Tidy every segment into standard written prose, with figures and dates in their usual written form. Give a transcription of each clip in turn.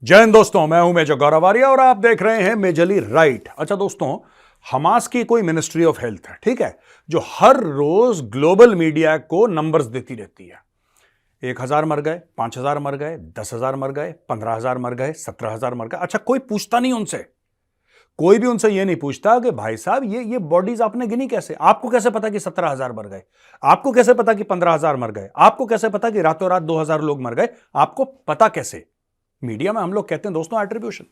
जय हिंद दोस्तों, मैं हूं मेजर गौरव आर्या और आप देख रहे हैं मेजरली राइट। अच्छा दोस्तों, हमास की कोई मिनिस्ट्री ऑफ हेल्थ है, ठीक है, जो हर रोज ग्लोबल मीडिया को नंबर्स देती रहती है। 1,000 मर गए, 5,000 मर गए, 10,000 मर गए, 15,000 मर गए, 17,000 मर गए। अच्छा, कोई पूछता नहीं उनसे, कोई भी उनसे यह नहीं पूछता कि भाई साहब ये बॉडीज आपने गिनी कैसे? आपको कैसे पता कि 17,000 मर गए? आपको कैसे पता कि 15,000 मर गए? आपको कैसे पता कि रातों रात 2,000 लोग मर गए? आपको पता कैसे? मीडिया में हम लोग कहते हैं दोस्तों एट्रीब्यूशन।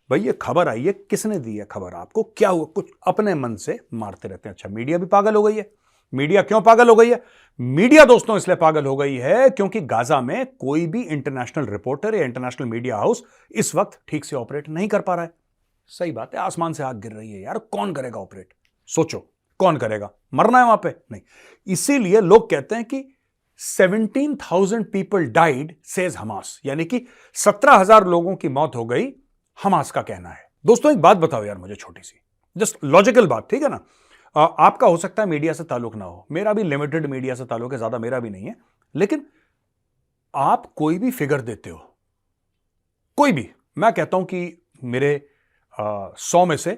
भाई ये खबर आई है, किसने दी है खबर? आपको क्या हुआ? कुछ अपने मन से मारते रहते हैं। अच्छा, मीडिया भी पागल हो गई है। मीडिया क्यों पागल हो गई है? मीडिया दोस्तों इसलिए पागल हो गई है क्योंकि गाजा में कोई भी इंटरनेशनल रिपोर्टर या इंटरनेशनल मीडिया हाउस इस वक्त ठीक से ऑपरेट नहीं कर पा रहा है। सही बात है, आसमान से आग गिर रही है यार, कौन करेगा ऑपरेट? सोचो, कौन करेगा? मरना है वहां पे? नहीं। इसीलिए लोग कहते हैं कि 17,000 पीपल डाइड सेज हमास, यानी कि 17,000 लोगों की मौत हो गई, हमास का कहना है। दोस्तों एक बात बताओ यार मुझे, छोटी सी जस्ट लॉजिकल बात, ठीक है ना? आपका हो सकता है मीडिया से ताल्लुक ना हो, मेरा भी लिमिटेड मीडिया से ताल्लुक है, ज्यादा मेरा भी नहीं है, लेकिन आप कोई भी फिगर देते हो, कोई भी, मैं कहता हूं कि मेरे 100 में से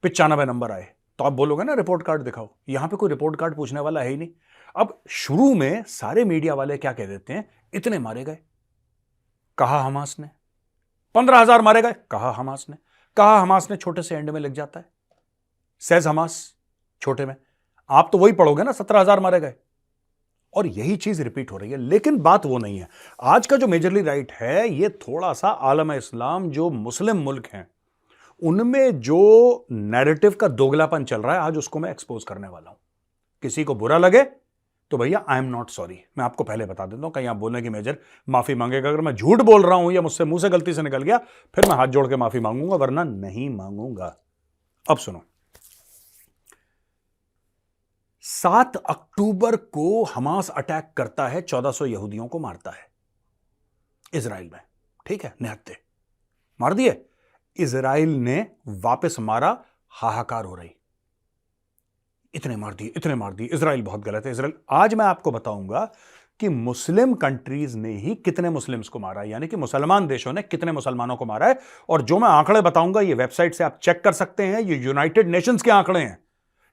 95 नंबर आए, तो आप बोलोगे ना रिपोर्ट कार्ड दिखाओ। यहां पे कोई रिपोर्ट कार्ड पूछने वाला है ही नहीं। अब शुरू में सारे मीडिया वाले क्या कह देते हैं? इतने मारे गए, कहा हमास ने। 15,000 मारे गए, कहा हमास ने। कहा हमास ने छोटे से एंड में लिख जाता है, सेज हमास छोटे में। आप तो वही पढ़ोगे ना, 17,000 मारे गए, और यही चीज रिपीट हो रही है। लेकिन बात वो नहीं है। आज का जो मेजरली राइट है, ये थोड़ा सा आलम इस्लाम, जो मुस्लिम मुल्क हैं, उनमें जो नैरेटिव का दोगलापन चल रहा है, आज उसको मैं एक्सपोज करने वाला हूं। किसी को बुरा लगे तो भैया आई एम नॉट सॉरी, मैं आपको पहले बता देता हूं। कहीं आप बोलने की मेजर माफी मांगेगा, अगर मैं झूठ बोल रहा हूं या मुझसे मुंह से गलती से निकल गया, फिर मैं हाथ जोड़ के माफी मांगूंगा, वरना नहीं मांगूंगा। अब सुनो, 7 अक्टूबर को हमास अटैक करता है, 1400 यहूदियों को मारता है इजराइल में, ठीक है, निहत्ते मार दिए। इजराइल ने वापस मारा, हाहाकार हो रही, इतने मार दिए, इतने मार दिए, इजराइल बहुत गलत है, इजराइल। आज मैं आपको बताऊंगा कि मुस्लिम कंट्रीज ने ही कितने मुस्लिम्स को मारा है, यानी कि मुसलमान देशों ने कितने मुसलमानों को मारा है। और जो मैं आंकड़े बताऊंगा, ये वेबसाइट से आप चेक कर सकते हैं, ये यूनाइटेड नेशंस के आंकड़े हैं,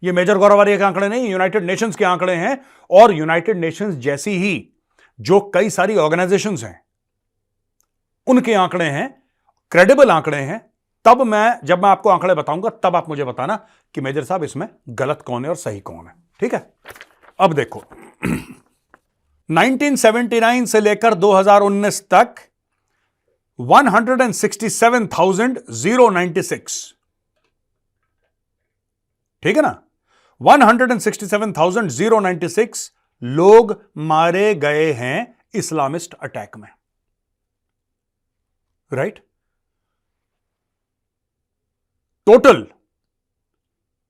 ये मेजर गौरव आर्या के आंकड़े नहीं, यूनाइटेड नेशंस के आंकड़े हैं। और यूनाइटेड नेशंस जैसी ही जो कई सारी ऑर्गेनाइजेशंस हैं, उनके आंकड़े हैं, क्रेडिबल आंकड़े हैं। तब जब मैं आपको आंकड़े बताऊंगा, तब आप मुझे बताना कि मेजर साहब इसमें गलत कौन है और सही कौन है, ठीक है? अब देखो 1979 से लेकर 2019 तक 167,096, ठीक है ना? 167,096 लोग मारे गए हैं इस्लामिस्ट अटैक में, राइट? टोटल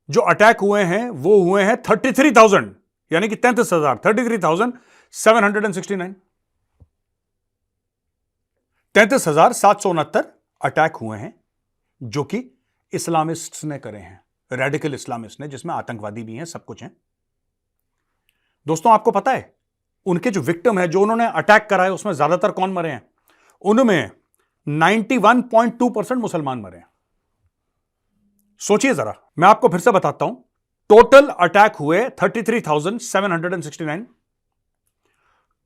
जो अटैक हुए हैं वो हुए हैं 33,000, यानी कि 33,000, 33,769, 33,769 अटैक हुए हैं, जो कि इस्लामिस्ट ने करे हैं, रेडिकल इस्लामिस्ट ने, जिसमें आतंकवादी भी हैं, सब कुछ हैं। दोस्तों आपको पता है उनके जो विक्टिम है, जो उन्होंने अटैक करा है, उसमें ज्यादातर कौन मरे हैं? उनमें 91.2% मुसलमान मरे हैं। सोचिए जरा, मैं आपको फिर से बताता हूं। टोटल अटैक हुए 33,769,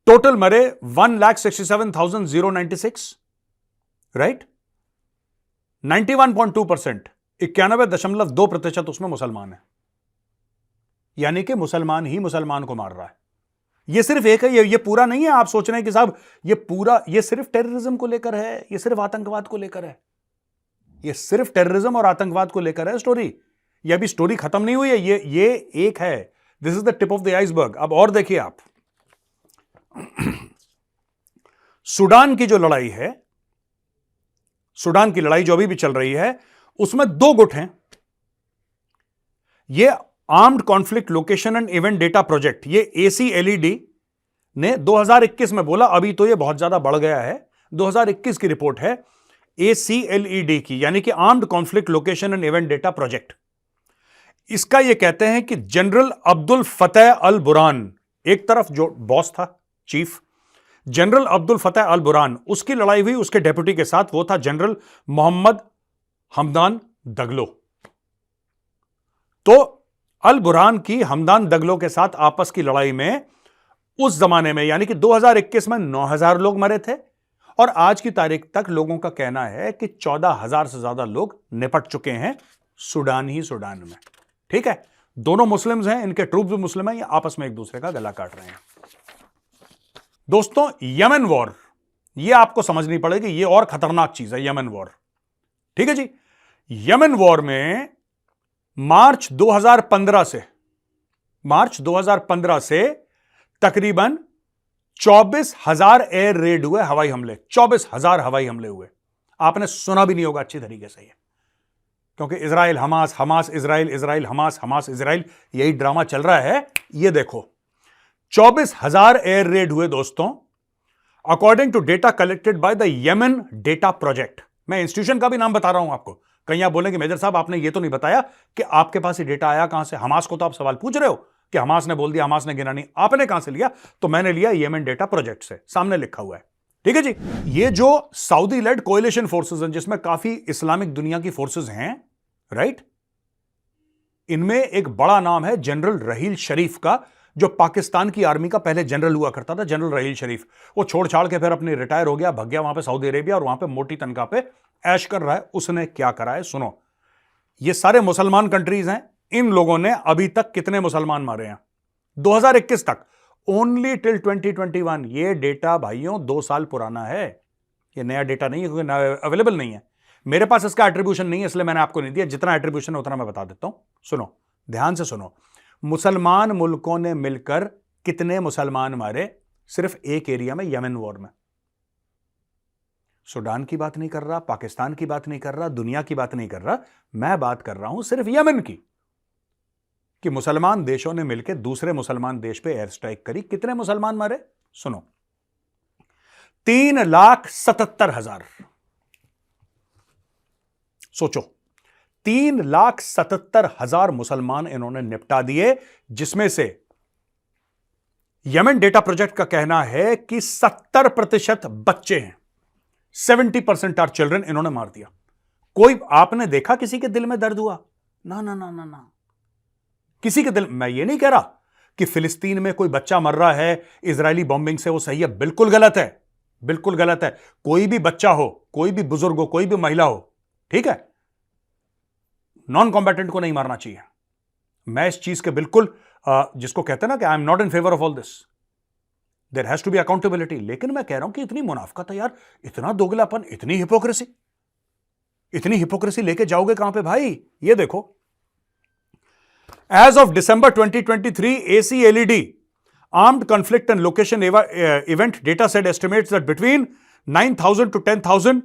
टोटल मरे 1,67,096, राइट? 91.2%, 91.2% उसमें मुसलमान है, यानी कि मुसलमान ही मुसलमान को मार रहा है। यह सिर्फ एक है, ये पूरा नहीं है। आप सोच रहे हैं कि साहब ये पूरा, ये सिर्फ टेररिज्म को लेकर है, ये सिर्फ आतंकवाद को लेकर है, ये सिर्फ टेररिज्म और आतंकवाद को लेकर है स्टोरी। ये अभी स्टोरी खत्म नहीं हुई है, ये एक है, this is the tip of the iceberg. अब और देखिए आप, सूडान की जो लड़ाई है, सूडान की लड़ाई जो अभी भी चल रही है, उसमें 2 गुट हैं। ये armed conflict location and event data project, ये ACLED ने 2021 में बोला, अभी तो ये बहुत ज्यादा बढ़ गया है, 2021 की रिपोर्ट है ACLED की, यानी कि armed conflict location and event data project. इसका ये कहते हैं कि जनरल अब्दुल फतेह अल बुरहान, एक तरफ जो बॉस था, चीफ, जनरल अब्दुल फतेह अल बुरहान, उसकी लड़ाई हुई उसके डेप्यूटी के साथ, वो था जनरल मोहम्मद हमदान दगलो। तो अल बुरहान की हमदान दगलो के साथ आपस की लड़ाई में उस जमाने में यानी कि 2021 में 9,000 लोग मरे थे, और आज की तारीख तक लोगों का कहना है कि 14,000 से ज्यादा लोग निपट चुके हैं सूडान में। ठीक है, दोनों मुस्लिम्स हैं, इनके ट्रूप्स भी मुस्लिम हैं, ये आपस में एक दूसरे का गला काट रहे हैं। दोस्तों, यमन वॉर, ये आपको समझनी पड़ेगी, ये और खतरनाक चीज है यमन वॉर। ठीक है जी, यमन वॉर में मार्च 2015 से तकरीबन 24,000 एयर रेड हुए, हवाई हमले, 24,000 हवाई हमले हुए। आपने सुना भी नहीं होगा अच्छी तरीके से, क्योंकि Israel Hamas, Hamas Israel, Israel Hamas, Hamas Israel, यही ड्रामा चल रहा है। ये देखो 24,000 एयर रेड हुए दोस्तों, according to data collected by the Yemen data project. मैं इंस्टीट्यूशन का भी नाम बता रहा हूं आपको। कहीं आप बोलेंगे मेजर साहब आपने ये तो नहीं बताया कि आपके पास ये डेटा आया कहां से। हमास को तो आप सवाल पूछ रहे हो कि हमास ने बोल दिया, हमास ने गिना नहीं, आपने कहां से लिया? तो मैंने लिया यमन डेटा प्रोजेक्ट से, सामने लिखा हुआ है। ठीक है जी, ये जो सऊदी लेड कोएलिशन फोर्सेस हैं, जिसमें काफी इस्लामिक दुनिया की फोर्सेस हैं, राइट, इनमें एक बड़ा नाम है जनरल रहील शरीफ का, जो पाकिस्तान की आर्मी का पहले जनरल हुआ करता था, जनरल रहील शरीफ। वो छोड़ छाड़ के फिर अपने रिटायर हो गया, भाग गया वहां पे सऊदी अरेबिया, और वहां पे मोटी तनख्वाह पे ऐश कर रहा है। उसने क्या करा है सुनो। ये सारे मुसलमान कंट्रीज हैं, इन लोगों ने अभी तक कितने मुसलमान मारे हैं 2021 तक? Only till 2021। ये डेटा भाइयों 2 साल पुराना है, ये नया डेटा नहीं है, क्योंकि अवेलेबल नहीं है। मेरे पास इसका एट्रीब्यूशन नहीं है, इसलिए मैंने आपको नहीं दिया। जितना एट्रीब्यूशन है उतना मैं बता देता हूं। सुनो, ध्यान से सुनो। मुसलमान मुल्कों ने मिलकर कितने मुसलमान मारे सिर्फ एक एरिया में, यमन वॉर में? सूडान की बात नहीं कर रहा, पाकिस्तान की बात नहीं कर रहा, दुनिया की बात नहीं कर रहा, मैं बात कर रहा हूं सिर्फ यमन की, कि मुसलमान देशों ने मिलकर दूसरे मुसलमान देश पे एयर स्ट्राइक करी। कितने मुसलमान मारे? सुनो, 3,77,000। सोचो, 3,77,000 मुसलमान इन्होंने निपटा दिए, जिसमें से यमन डेटा प्रोजेक्ट का कहना है कि 70% बच्चे हैं, 70% आर चिल्ड्रन, इन्होंने मार दिया। कोई आपने देखा किसी के दिल में दर्द हुआ? ना ना ना ना ना, किसी के दिल। मैं ये नहीं कह रहा कि फिलिस्तीन में कोई बच्चा मर रहा है इजरायली बॉम्बिंग से, वो सही है, बिल्कुल गलत है, बिल्कुल गलत है। कोई भी बच्चा हो, कोई भी बुजुर्ग हो, कोई भी महिला हो, ठीक है, नॉन कॉम्बैटेंट को नहीं मारना चाहिए। मैं इस चीज के बिल्कुल जिसको कहते हैं ना कि I am not in favour of all this, there has to be accountability. लेकिन मैं कह रहा हूं कि इतनी मुनाफिकत है यार, इतना दोगलापन, इतनी हिपोक्रेसी लेके जाओगे कहां पे भाई? ये देखो, as of December 2023, ACLED armed conflict and location event data set estimates that between 9,000 to 10,000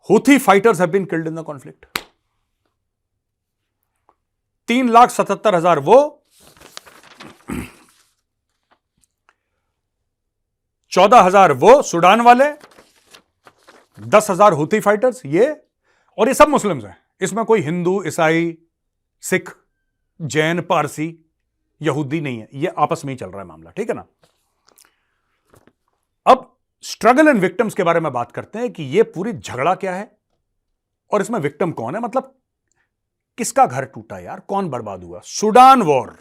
Houthi fighters have been killed in the conflict. 3,77,000 वो, 14,000 वो सूडान वाले, 10,000 हूथी फाइटर्स, ये, और ये सब मुस्लिम्स हैं। इसमें कोई हिंदू, ईसाई, सिख, जैन, पारसी, यहूदी नहीं है, ये आपस में ही चल रहा है मामला। ठीक है ना? अब स्ट्रगल एंड विक्टिम्स के बारे में बात करते हैं कि ये पूरी झगड़ा क्या है और इसमें विक्टिम कौन है, मतलब किसका घर टूटा यार, कौन बर्बाद हुआ? Sudan war.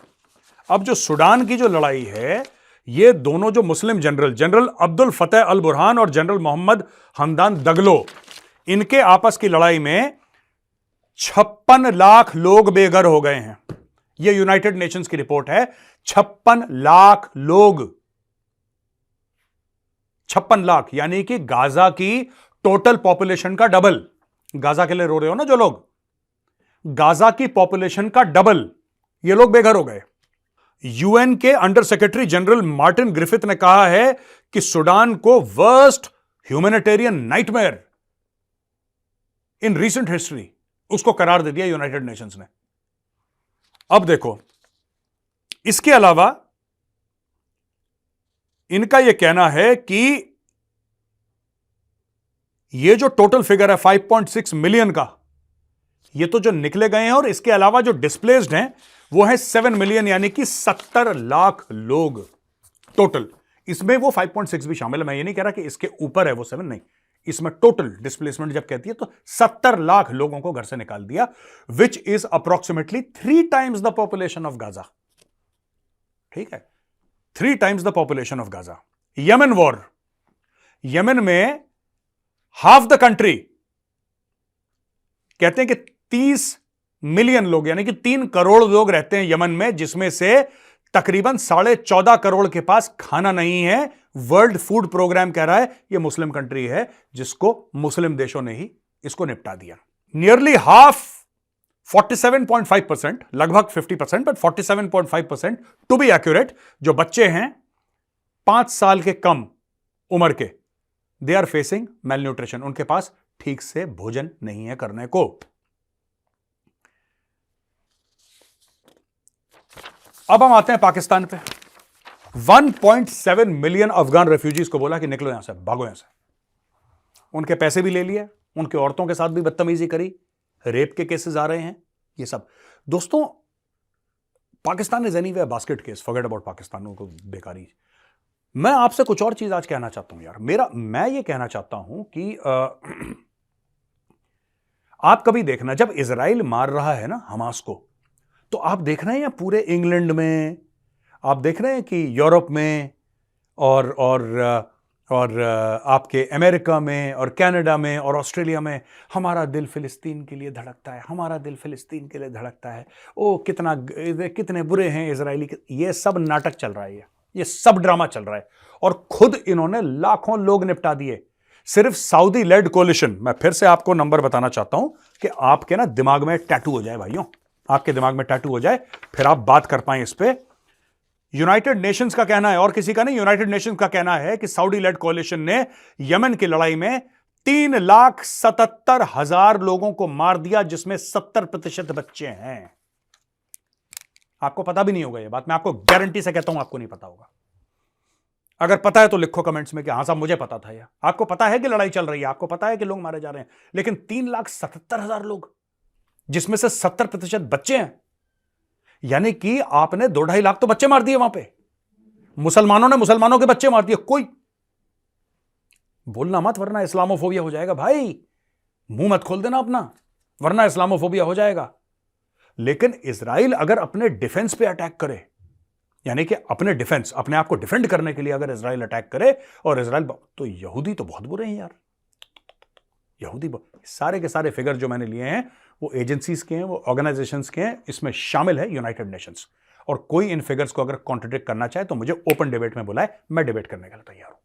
अब जो सूडान की जो लड़ाई है, ये दोनों जो मुस्लिम जनरल अब्दुल फतेह अल बुरहान और जनरल मोहम्मद हमदान दगलो, इनके आपस की लड़ाई में 56 लाख लोग बेघर हो गए हैं। यह यूनाइटेड नेशंस की रिपोर्ट है। 56 लाख लोग, 56 लाख, यानी कि गाजा की टोटल पॉपुलेशन का डबल। गाजा के लिए रो रहे हो ना जो लोग, गाजा की पॉपुलेशन का डबल ये लोग बेघर हो गए। यूएन के under secretary general Martin Griffith ने कहा है कि सूडान को worst humanitarian nightmare in recent history उसको करार दे दिया यूनाइटेड नेशंस ने। अब देखो, इसके अलावा इनका यह कहना है कि यह जो टोटल फिगर है 5.6 मिलियन का, ये तो जो निकले गए हैं, और इसके अलावा जो डिस्प्लेस्ड हैं वो है 7 मिलियन, यानी कि 70 लाख लोग टोटल। इसमें वो 5.6 भी शामिल है। मैं ये नहीं कह रहा कि इसके ऊपर है वो 7, नहीं, इसमें टोटल डिस्प्लेसमेंट जब कहती है तो 70 लाख लोगों को घर से निकाल दिया, which is approximately 3 times the population of Gaza. ठीक है, 3 times the population of Gaza. Yemen war, Yemen में हाफ द कंट्री, कहते हैं कि 30 मिलियन लोग यानी कि 3 करोड़ लोग रहते हैं यमन में, जिसमें से तकरीबन 14.5 करोड़ के पास खाना नहीं है। वर्ल्ड फूड प्रोग्राम कह रहा है ये मुस्लिम कंट्री है जिसको मुस्लिम देशों ने ही इसको निपटा दिया। नियरली हाफ, 47.5%, लगभग 50%, बट 47.5% टू बी एक्यूरेट, जो बच्चे हैं 5 साल के कम उम्र के, they are facing malnutrition, उनके पास ठीक से भोजन नहीं है करने को। अब हम आते हैं पाकिस्तान पे। 1.7 मिलियन अफगान रेफ्यूजीज को बोला कि निकलो यहां से, भागो यहां से। उनके पैसे भी ले लिए, उनके औरतों के साथ भी बदतमीजी करी, रेप के केसेस आ रहे हैं, ये सब। दोस्तों, Pakistan is anyway basket case, forget about Pakistan को, बेकारी। मैं आपसे कुछ और चीज आज कहना चाहता हूं यार। मैं ये कहना चाहता हूं कि आप कभी देखना, जब इजराइल मार रहा है ना हमास को, तो आप देख रहे हैं पूरे इंग्लैंड में, आप देख रहे हैं कि यूरोप में और आपके अमेरिका में और कनाडा में और ऑस्ट्रेलिया में, हमारा दिल फिलिस्तीन के लिए धड़कता है, हमारा दिल फिलिस्तीन के लिए धड़कता है, ओ कितने बुरे हैं इजरायली। ये सब नाटक चल रहा है, ये सब ड्रामा चल रहा है, और खुद इन्होंने लाखों लोग निपटा दिए। सिर्फ सऊदी लेड कोलिशन, मैं फिर से आपको नंबर बताना चाहता हूं कि आपके ना दिमाग में टैटू हो जाए भाइयों, आपके दिमाग में टैटू हो जाए, फिर आप बात कर पाए इस पे। यूनाइटेड नेशंस का कहना है, और किसी का नहीं, यूनाइटेड नेशंस का कहना है कि सऊदी लेड कोलिशन ने यमन की लड़ाई में 3,77,000 लोगों को मार दिया, जिसमें 70% बच्चे हैं। आपको पता भी नहीं होगा ये बात, मैं आपको गारंटी से कहता हूं आपको नहीं पता होगा। अगर पता है तो लिखो कमेंट्स में कि हां साहब मुझे पता था। या आपको पता है कि लड़ाई चल रही है, आपको पता है कि लोग मारे जा रहे हैं, लेकिन 3,77,000 लोग, जिसमें से 70% बच्चे हैं, यानी कि आपने 2-2.5 लाख तो बच्चे मार दिए वहां पे। मुसलमानों ने मुसलमानों के बच्चे मार दिए। कोई बोलना मत, वरना इस्लामोफोबिया हो जाएगा भाई। मुंह मत खोल देना अपना, वरना इस्लामोफोबिया हो जाएगा। लेकिन इजराइल अगर अपने डिफेंस पे अटैक करे, यानी कि अपने डिफेंस, अपने आप को डिफेंड करने के लिए अगर इजराइल अटैक करे, और इजराइल, तो यहूदी तो बहुत बुरे हैं यार। यहूदी सारे के सारे फिगर जो मैंने लिए हैं वो एजेंसीज के हैं, वो ऑर्गेनाइजेशंस के हैं, इसमें शामिल है यूनाइटेड नेशंस। और कोई इन फिगर्स को अगर कॉन्ट्रडिक्ट करना चाहे तो मुझे ओपन डिबेट में बुलाए, मैं डिबेट करने के लिए तैयार हूं।